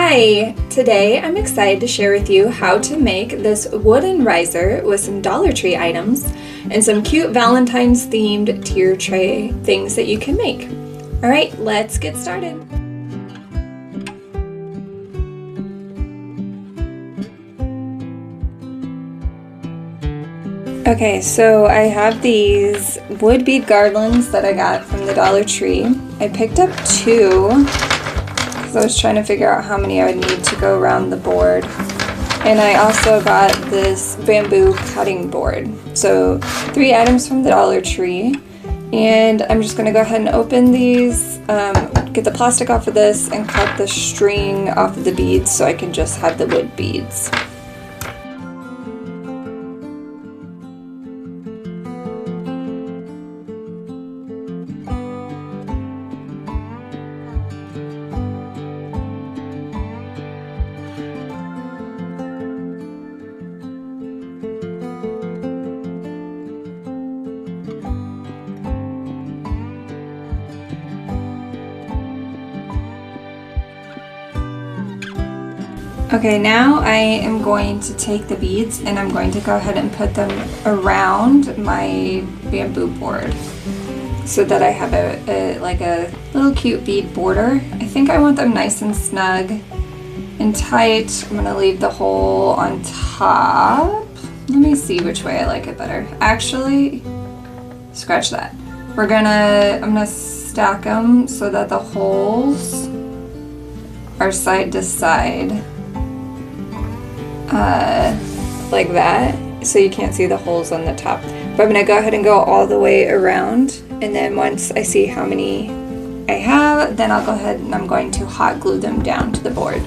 Hi! Today I'm excited to share with you how to make this wooden riser with some Dollar Tree items and some cute Valentine's themed tier tray things that you can make. Alright, let's get started. Okay, so I have these wood bead garlands that I got from the Dollar Tree. I picked up two because I was trying to figure out how many I would need to go around the board. And I also got this bamboo cutting board. So 3 items from the Dollar Tree. And I'm just going to go ahead and open these, get the plastic off of this, and cut the string off of the beads so I can just have the wood beads. Okay, now I am going to take the beads and I'm going to go ahead and put them around my bamboo board so that I have a little cute bead border. I think I want them nice and snug and tight. I'm going to leave the hole on top. Let me see which way I like it better. Actually, scratch that. I'm gonna stack them so that the holes are side to side. Like that, so you can't see the holes on the top. But I'm gonna go ahead and go all the way around, and then once I see how many I have, then I'll go ahead and I'm going to hot glue them down to the board.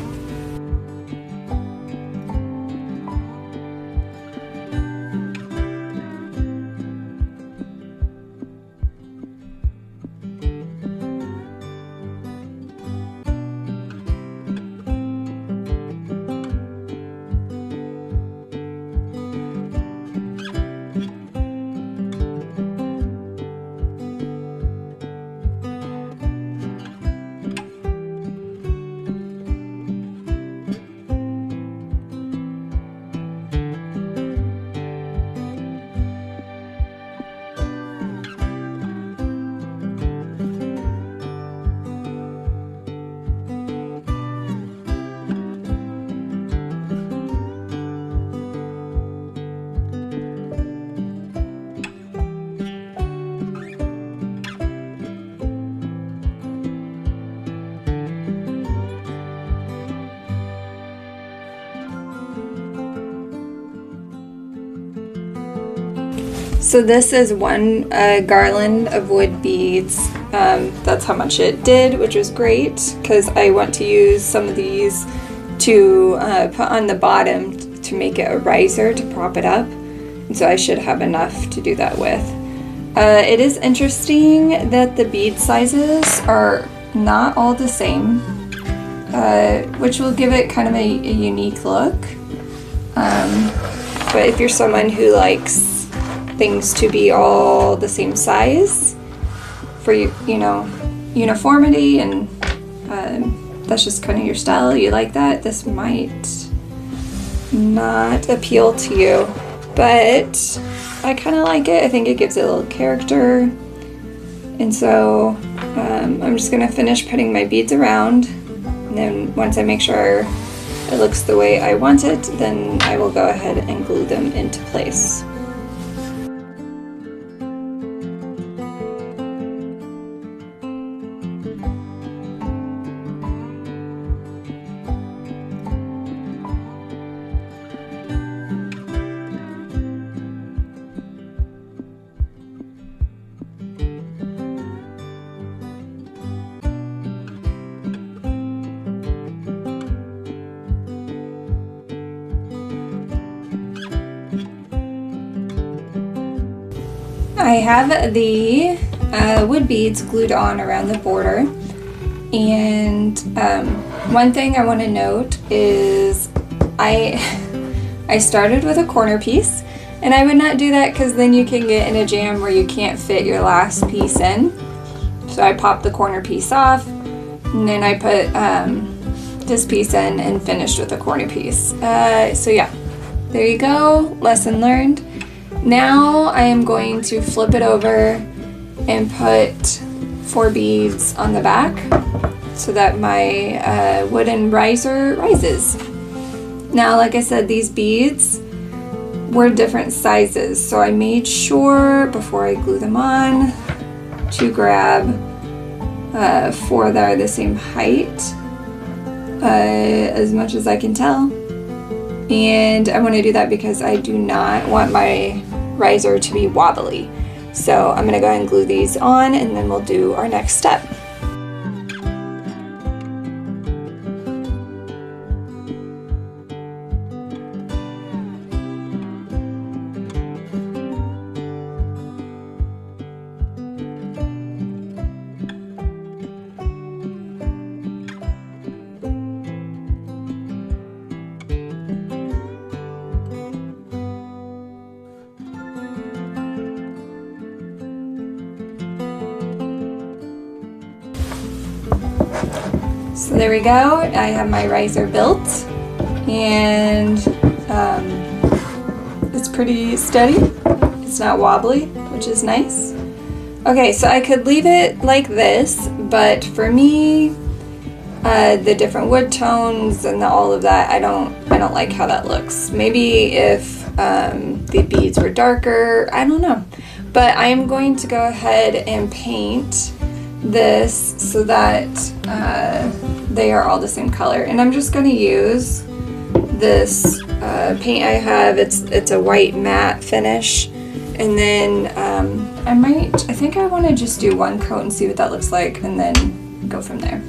So this is one garland of wood beads. That's how much it did, which was great because I want to use some of these to put on the bottom to make it a riser to prop it up. And so I should have enough to do that with. It is interesting that the bead sizes are not all the same, which will give it kind of a unique look. But if you're someone who likes things to be all the same size for uniformity, and that's just kind of your style, you like that, this might not appeal to you, but I kind of like it. I think it gives it a little character, and so I'm just gonna finish putting my beads around, and then once I make sure it looks the way I want it, then I will go ahead and glue them into place. I have the wood beads glued on around the border, and one thing I want to note is I started with a corner piece, and I would not do that because then you can get in a jam where you can't fit your last piece in. So I popped the corner piece off, and then I put this piece in and finished with a corner piece. So yeah, there you go, lesson learned. Now I am going to flip it over and put 4 beads on the back so that my wooden riser rises. Now, like I said, these beads were different sizes, so I made sure before I glue them on to grab 4 that are the same height, as much as I can tell. And I want to do that because I do not want my riser to be wobbly. So I'm going to go ahead and glue these on, and then we'll do our next step. So there we go, I have my riser built, and it's pretty steady. It's not wobbly, which is nice. Okay, so I could leave it like this, but for me, the different wood tones and all of that, I don't like how that looks. Maybe if the beads were darker, I don't know. But I am going to go ahead and paint this so that they are all the same color, and I'm just going to use this paint I have. It's a white matte finish, and then I think I want to just do 1 coat and see what that looks like, and then go from there.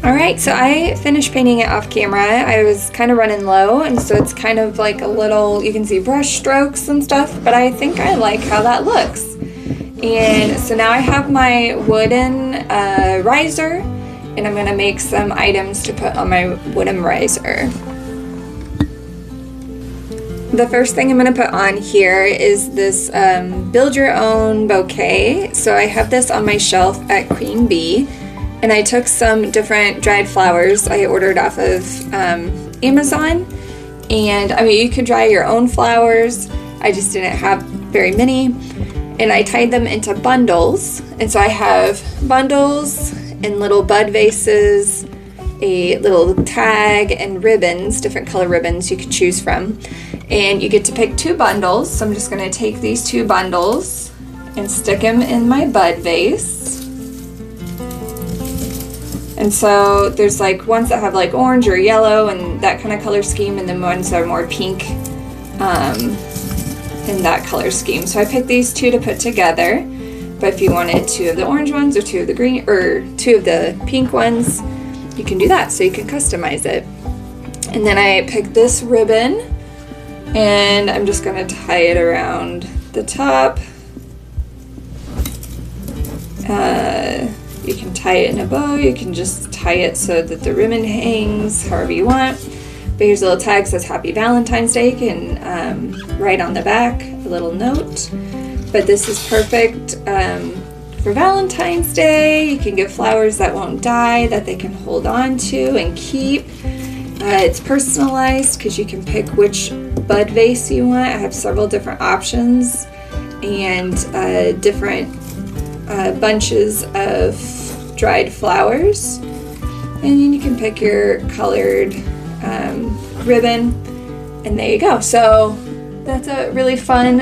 Alright, so I finished painting it off camera. I was kind of running low, and so it's kind of like a little, you can see brush strokes and stuff, but I think I like how that looks. And so now I have my wooden riser, and I'm going to make some items to put on my wooden riser. The first thing I'm going to put on here is this build your own bouquet. So I have this on my shelf at Queen Bee. And I took some different dried flowers I ordered off of Amazon. And I mean, you can dry your own flowers. I just didn't have very many. And I tied them into bundles. And so I have bundles and little bud vases, a little tag, and ribbons, different color ribbons you can choose from. And you get to pick 2 bundles. So I'm just going to take these 2 bundles and stick them in my bud vase. And so there's like ones that have like orange or yellow and that kind of color scheme, and then ones that are more pink in that color scheme. So I picked these 2 to put together, but if you wanted 2 of the orange ones or 2 of the green or 2 of the pink ones, you can do that, so you can customize it. And then I picked this ribbon, and I'm just going to tie it around the top. You can tie it in a bow, you can just tie it so that the ribbon hangs however you want. But here's a little tag that says Happy Valentine's Day, and write on the back a little note. But this is perfect for Valentine's Day. You can get flowers that won't die, that they can hold on to and keep. It's personalized because you can pick which bud vase you want. I have several different options and different bunches of dried flowers, and then you can pick your colored ribbon, and there you go. So that's a really fun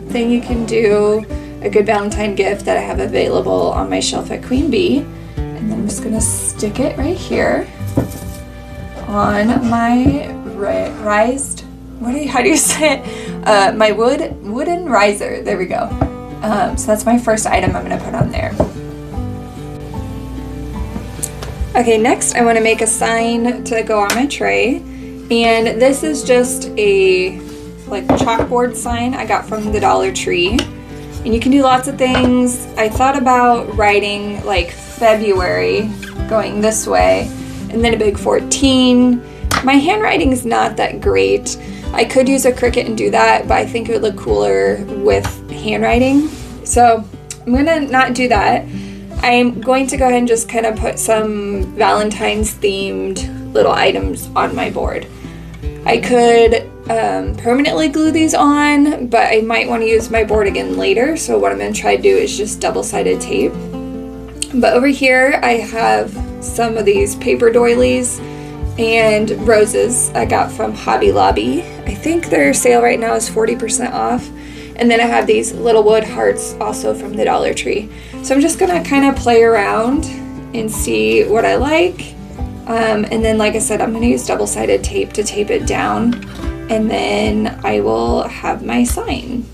thing you can do, a good Valentine gift that I have available on my shelf at Queen Bee. And then I'm just gonna stick it right here on my how do you say it? My wooden riser. There we go. So that's my first item I'm going to put on there. Okay, next I want to make a sign to go on my tray. And this is just a like chalkboard sign I got from the Dollar Tree. And you can do lots of things. I thought about writing like February going this way and then a big 14. My handwriting is not that great. I could use a Cricut and do that, but I think it would look cooler with handwriting. So I'm gonna not do that. I'm going to go ahead and just kind of put some Valentine's themed little items on my board. I could permanently glue these on, but I might want to use my board again later. So what I'm going to try to do is just double-sided tape. But over here I have some of these paper doilies and roses I got from Hobby Lobby. I think their sale right now is 40% off. And then I have these little wood hearts also from the Dollar Tree. So I'm just gonna kind of play around and see what I like. And then, like I said, I'm gonna use double-sided tape to tape it down. And then I will have my sign.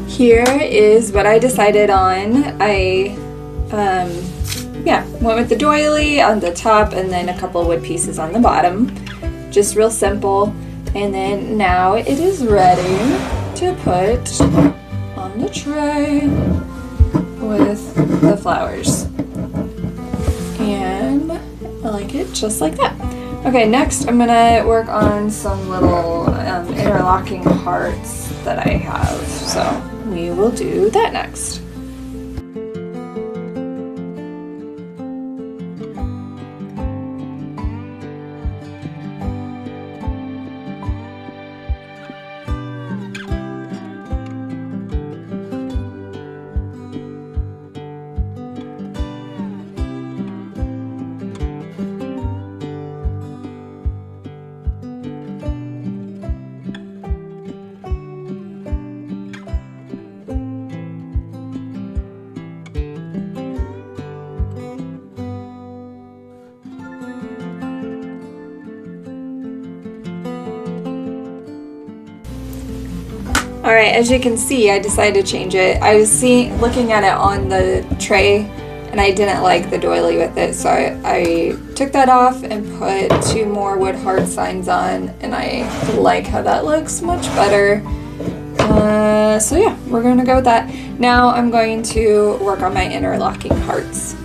Here is what I decided on. I went with the doily on the top and then a couple wood pieces on the bottom. Just real simple. And then now it is ready to put on the tray with the flowers. And I like it just like that. Okay, next I'm gonna work on some little interlocking hearts that I have. So we will do that next. Alright, as you can see, I decided to change it. I was looking at it on the tray and I didn't like the doily with it, so I took that off and put 2 more wood heart signs on, and I like how that looks much better. So yeah, we're gonna go with that. Now I'm going to work on my interlocking hearts.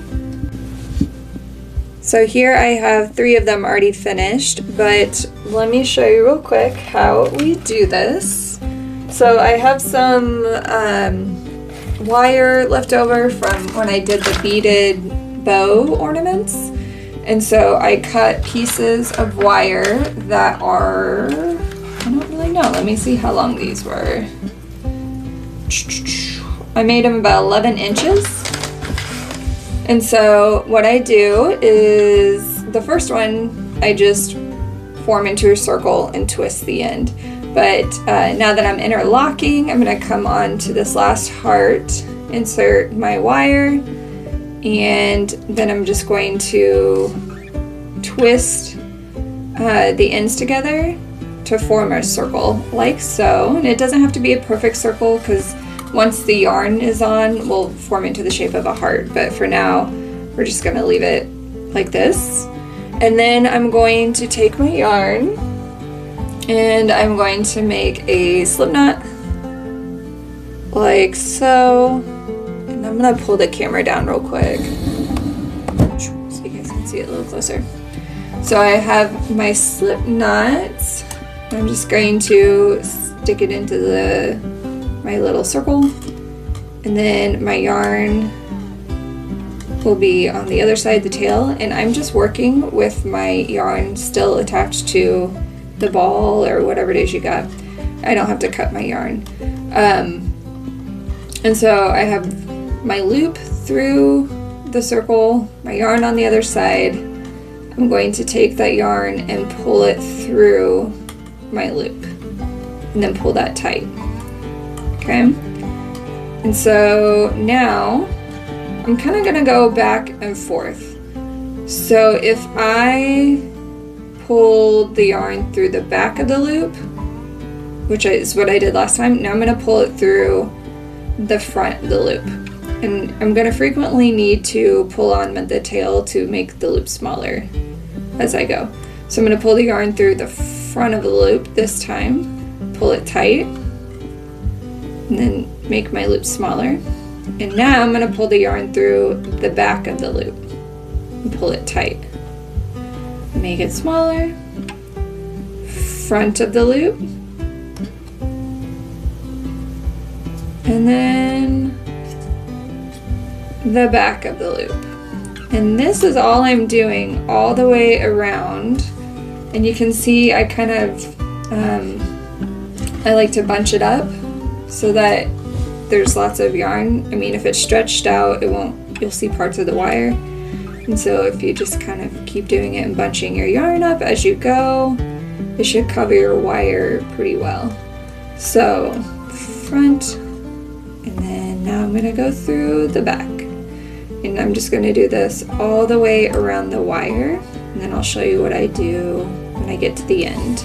So here I have 3 of them already finished, but let me show you real quick how we do this. So I have some wire left over from when I did the beaded bow ornaments. And so I cut pieces of wire that are, I don't really know, let me see how long these were. I made them about 11 inches. And so what I do is, the first one, I just form into a circle and twist the end. But now that I'm interlocking, I'm going to come on to this last heart, insert my wire, and then I'm just going to twist the ends together to form a circle, like so. And it doesn't have to be a perfect circle, because once the yarn is on, we'll form into the shape of a heart. But for now, we're just going to leave it like this. And then I'm going to take my yarn, and I'm going to make a slip knot like so. And I'm gonna pull the camera down real quick so you guys can see it a little closer. So I have my slip knot. I'm just going to stick it into my little circle, and then my yarn will be on the other side of the tail, and I'm just working with my yarn still attached to the ball or whatever it is you got. I don't have to cut my yarn. And so I have my loop through the circle, my yarn on the other side, I'm going to take that yarn and pull it through my loop and then pull that tight. Okay? And so now I'm kind of going to go back and forth. So if I pull the yarn through the back of the loop, which is what I did last time, now I'm going to pull it through the front of the loop. And I'm going to frequently need to pull on the tail to make the loop smaller as I go. So I'm going to pull the yarn through the front of the loop this time, pull it tight, and then make my loop smaller. And now I'm going to pull the yarn through the back of the loop and pull it tight. Make it smaller. Front of the loop. And then the back of the loop. And this is all I'm doing all the way around. And you can see I kind of, I like to bunch it up so that there's lots of yarn. I mean, if it's stretched out, it won't, you'll see parts of the wire. And so if you just kind of keep doing it and bunching your yarn up as you go, it should cover your wire pretty well. So front, and then now I'm gonna go through the back. And I'm just gonna do this all the way around the wire, and then I'll show you what I do when I get to the end.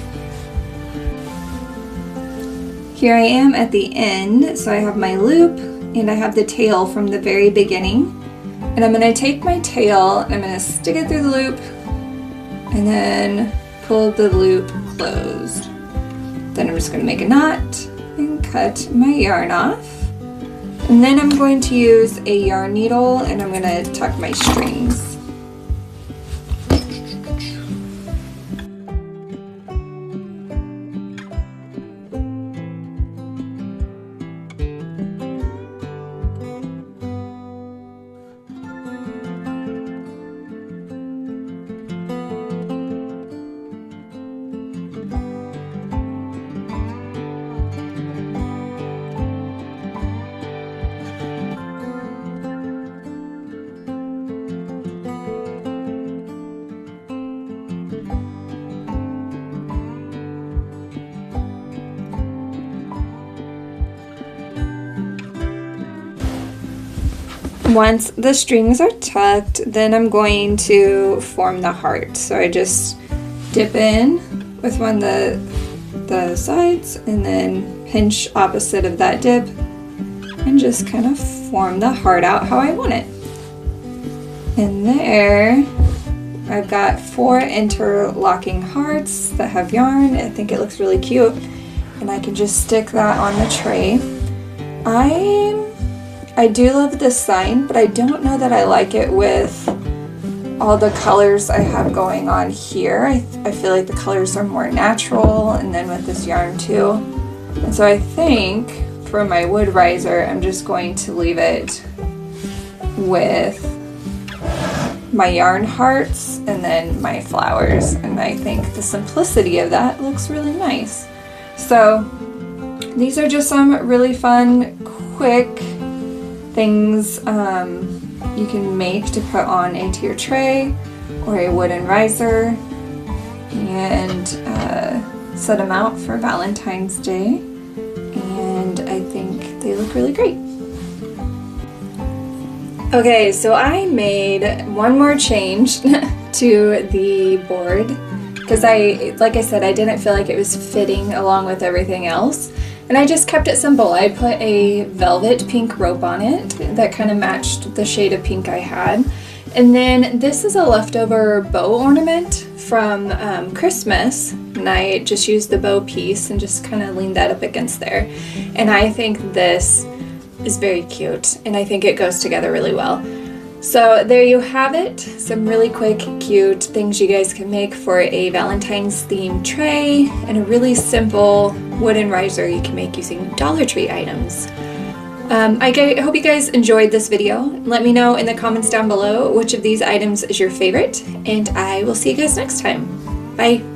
Here I am at the end, so I have my loop and I have the tail from the very beginning. And I'm going to take my tail and I'm going to stick it through the loop and then pull the loop closed. Then I'm just going to make a knot and cut my yarn off. And then I'm going to use a yarn needle and I'm going to tuck my strings. Once the strings are tucked, then I'm going to form the heart. So I just dip in with one of the sides and then pinch opposite of that dip and just kind of form the heart out how I want it. And there I've got 4 interlocking hearts that have yarn. I think it looks really cute, and I can just stick that on the tray. I do love this sign, but I don't know that I like it with all the colors I have going on here. I feel like the colors are more natural, and then with this yarn too. And so I think for my wood riser, I'm just going to leave it with my yarn hearts and then my flowers. And I think the simplicity of that looks really nice. So these are just some really fun, quick things you can make to put on a tier tray or a wooden riser and set them out for Valentine's Day, and I think they look really great. Okay, so I made one more change to the board because like I said, I didn't feel like it was fitting along with everything else. And I just kept it simple. I put a velvet pink rope on it that kind of matched the shade of pink I had. And then this is a leftover bow ornament from Christmas. And I just used the bow piece and just kind of leaned that up against there. And I think this is very cute. And I think it goes together really well. So there you have it. Some really quick, cute things you guys can make for a Valentine's themed tray and a really simple wooden riser you can make using Dollar Tree items. I hope you guys enjoyed this video. Let me know in the comments down below which of these items is your favorite, and I will see you guys next time. Bye!